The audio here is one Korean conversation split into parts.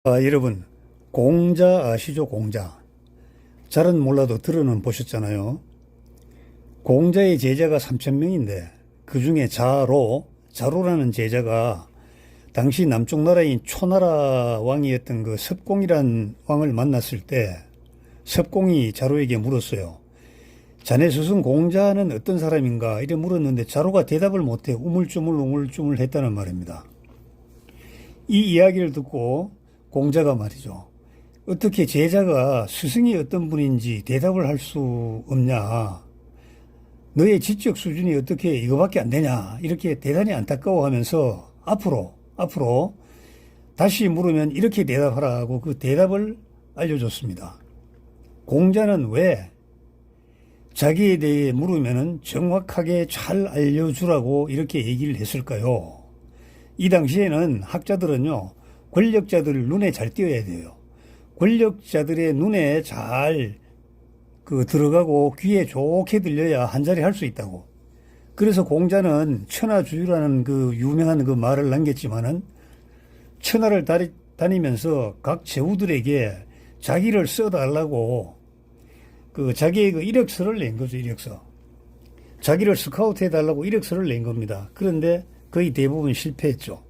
여러분, 공자 아시죠? 공자. 잘은 몰라도 들어는 보셨잖아요. 공자의 제자가 3,000명인데 그 중에 자로라는 제자가 당시 남쪽 나라인 초나라 왕이었던 그 섭공이란 왕을 만났을 때 섭공이 자로에게 물었어요. 자네 스승 공자는 어떤 사람인가? 이래 물었는데 자로가 대답을 못해 우물쭈물 했다는 말입니다. 이 이야기를 듣고 공자가 말이죠. 어떻게 제자가 스승이 어떤 분인지 대답을 할 수 없냐. 너의 지적 수준이 어떻게 이거밖에 안 되냐. 이렇게 대단히 안타까워하면서 앞으로 다시 물으면 이렇게 대답하라고 그 대답을 알려줬습니다. 공자는 왜 자기에 대해 물으면은 정확하게 잘 알려주라고 이렇게 얘기를 했을까요? 이 당시에는 학자들은요, 권력자들 눈에 잘 띄어야 돼요. 권력자들의 눈에 잘 들어가고 귀에 좋게 들려야 한자리 할 수 있다고. 그래서 공자는 천하주유라는 그 유명한 그 말을 남겼지만은 천하를 다니면서 각 제후들에게 자기를 써달라고 자기의 그 이력서를 낸 거죠, 이력서. 자기를 스카우트 해달라고 이력서를 낸 겁니다. 그런데 거의 대부분 실패했죠.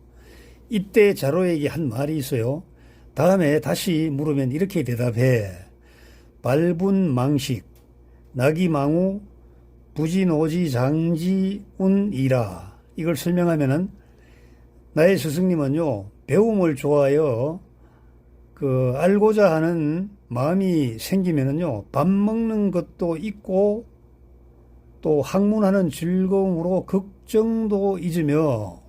이때 자로에게 한 말이 있어요. 다음에 다시 물으면 이렇게 대답해. 발분망식, 나기망우, 부지노지 장지운이라. 이걸 설명하면은 나의 스승님은요, 배움을 좋아하여 알고자 하는 마음이 생기면은요, 밥 먹는 것도 있고 또 학문하는 즐거움으로 걱정도 잊으며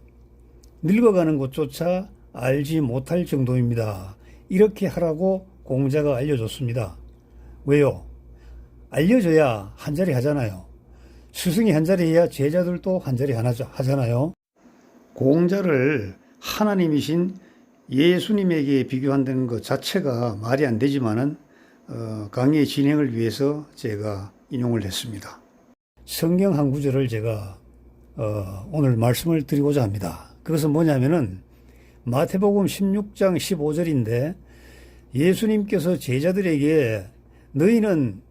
늙어가는 것조차 알지 못할 정도입니다. 이렇게 하라고 공자가 알려줬습니다. 왜요? 알려줘야 한자리 하잖아요. 스승이 한자리 해야 제자들도 한자리 하잖아요. 공자를 하나님이신 예수님에게 비교한다는 것 자체가 말이 안 되지만은 강의 진행을 위해서 제가 인용을 했습니다. 성경 한 구절을 제가 오늘 말씀을 드리고자 합니다. 그것은 뭐냐면은 마태복음 16장 15절인데 예수님께서 제자들에게 너희는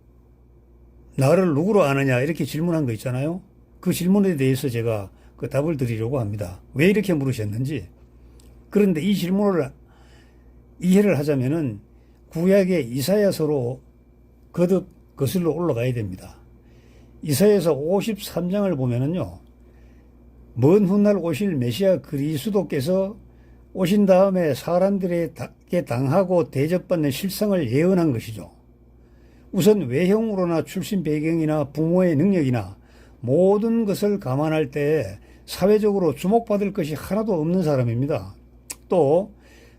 나를 누구로 아느냐 이렇게 질문한 거 있잖아요. 그 질문에 대해서 제가 그 답을 드리려고 합니다. 왜 이렇게 물으셨는지. 그런데 이 질문을 이해를 하자면은 구약의 이사야서로 거듭 거슬러 올라가야 됩니다. 이사야서 53장을 보면은요, 먼 훗날 오실 메시아 그리스도께서 오신 다음에 사람들에게 당하고 대접받는 실상을 예언한 것이죠. 우선 외형으로나 출신 배경이나 부모의 능력이나 모든 것을 감안할 때 사회적으로 주목받을 것이 하나도 없는 사람입니다. 또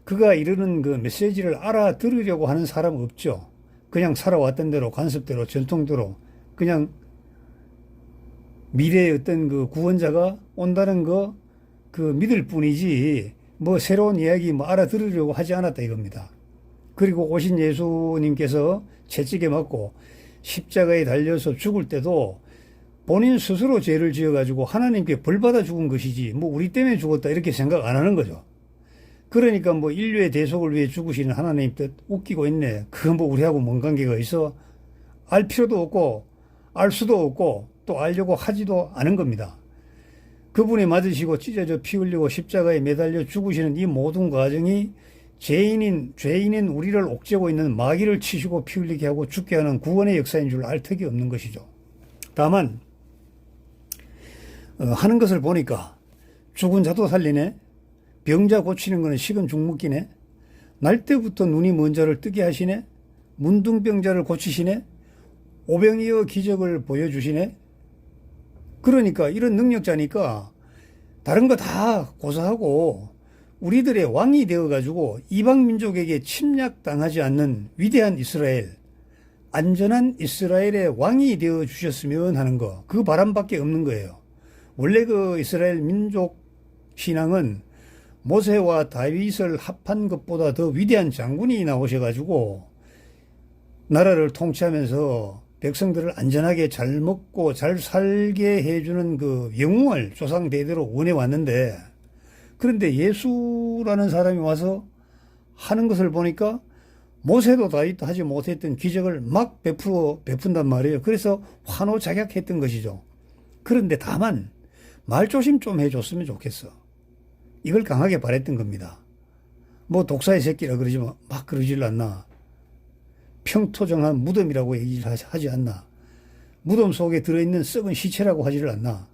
그가 이르는 그 메시지를 알아들으려고 하는 사람 없죠. 그냥 살아왔던 대로 관습대로 전통대로 그냥 미래의 어떤 그 구원자가 온다는 그 믿을 뿐이지 뭐 새로운 이야기 알아들으려고 하지 않았다 이겁니다. 그리고 오신 예수님께서 채찍에 맞고 십자가에 달려서 죽을 때도 본인 스스로 죄를 지어가지고 하나님께 벌 받아 죽은 것이지 뭐 우리 때문에 죽었다 이렇게 생각 안 하는 거죠. 그러니까 뭐 인류의 대속을 위해 죽으시는 하나님 뜻 웃기고 있네. 그건 뭐 우리하고 뭔 관계가 있어? 알 필요도 없고 알 수도 없고 또 알려고 하지도 않은 겁니다. 그분이 맞으시고 찢어져 피 흘리고 십자가에 매달려 죽으시는 이 모든 과정이 죄인인 우리를 옥죄고 있는 마귀를 치시고 피 흘리게 하고 죽게 하는 구원의 역사인 줄 알 턱이 없는 것이죠. 다만 하는 것을 보니까 죽은 자도 살리네, 병자 고치는 것은 식은 죽 먹기네, 날 때부터 눈이 먼 자를 뜨게 하시네, 문둥병자를 고치시네, 오병이어 기적을 보여주시네. 그러니까 이런 능력자니까 다른 거 다 고사하고 우리들의 왕이 되어가지고 이방민족에게 침략당하지 않는 위대한 이스라엘, 안전한 이스라엘의 왕이 되어주셨으면 하는 거, 그 바람밖에 없는 거예요. 원래 그 이스라엘 민족 신앙은 모세와 다윗을 합한 것보다 더 위대한 장군이 나오셔가지고 나라를 통치하면서 백성들을 안전하게 잘 먹고 잘 살게 해주는 그 영웅을 조상 대대로 원해왔는데, 그런데 예수라는 사람이 와서 하는 것을 보니까 모세도 다윗도 하지 못했던 기적을 막 베푼단 말이에요. 그래서 환호작약했던 것이죠. 그런데 다만 말조심 좀 해줬으면 좋겠어. 이걸 강하게 바랬던 겁니다. 뭐 독사의 새끼라 그러지만 막 그러질 않나. 평토정한 무덤이라고 얘기를 하지 않나. 무덤 속에 들어있는 썩은 시체라고 하지를 않나.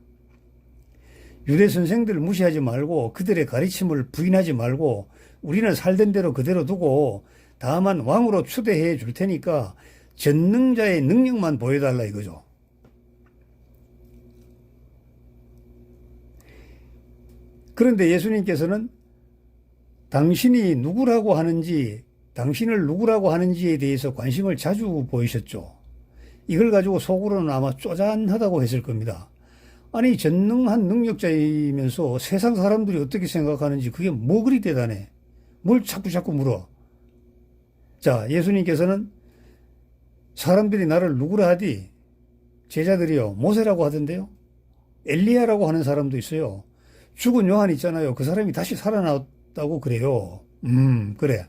유대 선생들을 무시하지 말고 그들의 가르침을 부인하지 말고 우리는 살던 대로 그대로 두고 다만 왕으로 추대해 줄 테니까 전능자의 능력만 보여달라 이거죠. 그런데 예수님께서는 당신이 누구라고 하는지, 당신을 누구라고 하는지에 대해서 관심을 자주 보이셨죠. 이걸 가지고 속으로는 아마 쪼잔하다고 했을 겁니다. 아니, 전능한 능력자이면서 세상 사람들이 어떻게 생각하는지 그게 뭐 그리 대단해. 뭘 자꾸 물어. 자, 예수님께서는 사람들이 나를 누구라 하디? 제자들이요, 모세라고 하던데요. 엘리야라고 하는 사람도 있어요. 죽은 요한 있잖아요. 그 사람이 다시 살아났다고 그래요. 그래.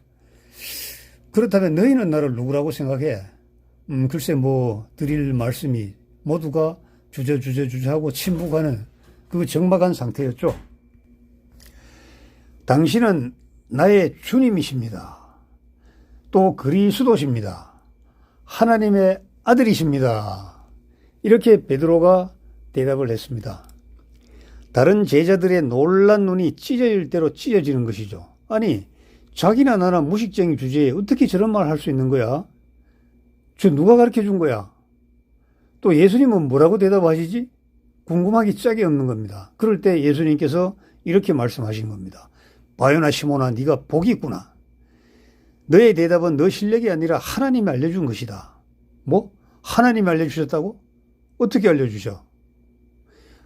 그렇다면 너희는 나를 누구라고 생각해? 글쎄 뭐 드릴 말씀이 모두가 주저하고 침묵하는 그 적막한 상태였죠. 당신은 나의 주님이십니다. 또 그리스도십니다. 하나님의 아들이십니다. 이렇게 베드로가 대답을 했습니다. 다른 제자들의 놀란 눈이 찢어질 대로 찢어지는 것이죠. 아니, 자기나 나나 무식쟁이 주제에 어떻게 저런 말 할 수 있는 거야? 저 누가 가르쳐 준 거야? 또 예수님은 뭐라고 대답하시지? 궁금하기 짝이 없는 겁니다. 그럴 때 예수님께서 이렇게 말씀하신 겁니다. 바요나 시몬아, 네가 복이 있구나. 너의 대답은 너 실력이 아니라 하나님이 알려준 것이다. 뭐? 하나님이 알려주셨다고? 어떻게 알려주셔?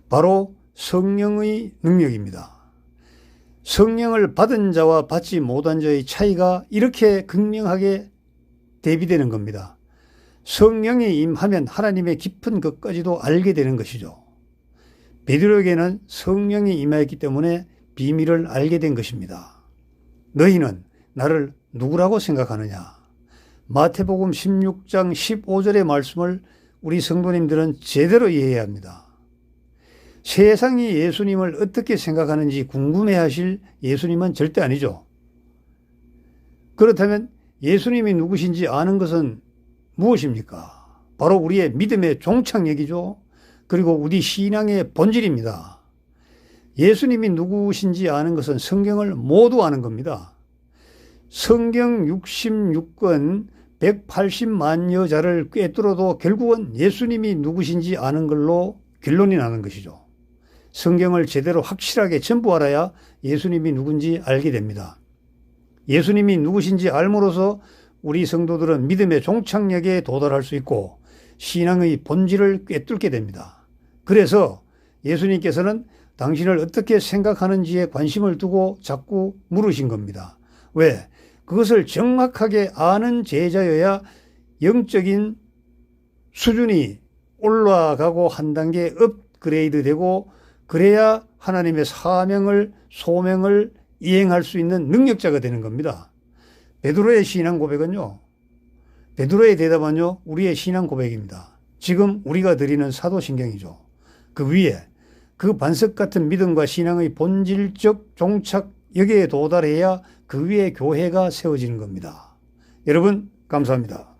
바로 성령의 능력입니다. 성령을 받은 자와 받지 못한 자의 차이가 이렇게 극명하게 대비되는 겁니다. 성령이 임하면 하나님의 깊은 것까지도 알게 되는 것이죠. 베드로에게는 성령이 임하였기 때문에 비밀을 알게 된 것입니다. 너희는 나를 누구라고 생각하느냐? 마태복음 16장 15절의 말씀을 우리 성도님들은 제대로 이해해야 합니다. 세상이 예수님을 어떻게 생각하는지 궁금해하실 예수님은 절대 아니죠. 그렇다면 예수님이 누구신지 아는 것은 무엇입니까? 바로 우리의 믿음의 종착역이죠. 그리고 우리 신앙의 본질입니다. 예수님이 누구신지 아는 것은 성경을 모두 아는 겁니다. 성경 66권 180만여 자를 꿰뚫어도 결국은 예수님이 누구신지 아는 걸로 결론이 나는 것이죠. 성경을 제대로 확실하게 전부 알아야 예수님이 누군지 알게 됩니다. 예수님이 누구신지 알므로써 우리 성도들은 믿음의 종착역에 도달할 수 있고 신앙의 본질을 꿰뚫게 됩니다. 그래서 예수님께서는 당신을 어떻게 생각하는지에 관심을 두고 자꾸 물으신 겁니다. 왜? 그것을 정확하게 아는 제자여야 영적인 수준이 올라가고 한 단계 업그레이드 되고 그래야 하나님의 사명을 소명을 이행할 수 있는 능력자가 되는 겁니다. 베드로의 신앙 고백은요. 베드로의 대답은요. 우리의 신앙 고백입니다. 지금 우리가 드리는 사도신경이죠. 그 위에 그 반석 같은 믿음과 신앙의 본질적 종착역에 도달해야 그 위에 교회가 세워지는 겁니다. 여러분 감사합니다.